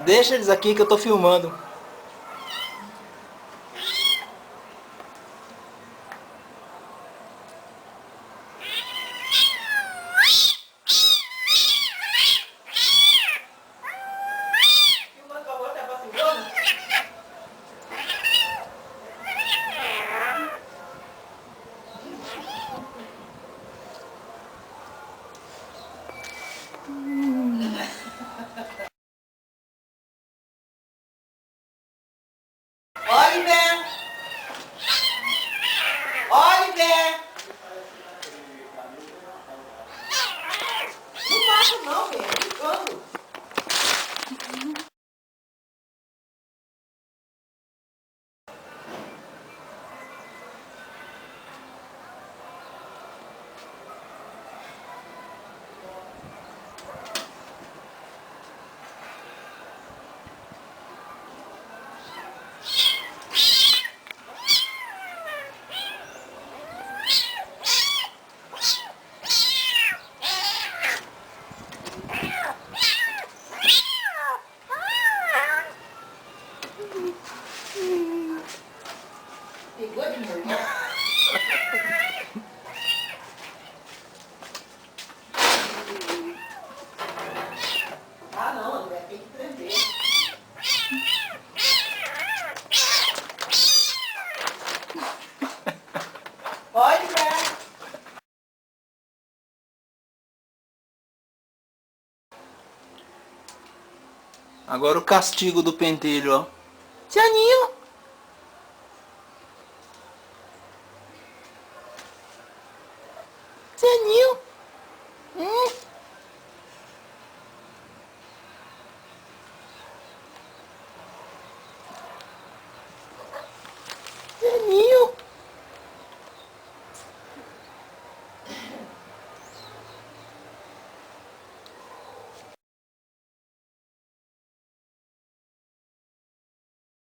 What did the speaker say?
Deixa eles aqui que eu tô filmando. Oliver! Oliver! Não passa não, velho. Ficando. Pegou de morder? Ah, não, André, tem que prender. Pode, né? Agora o castigo do pentelho, ó. Tianinho! Tianinho!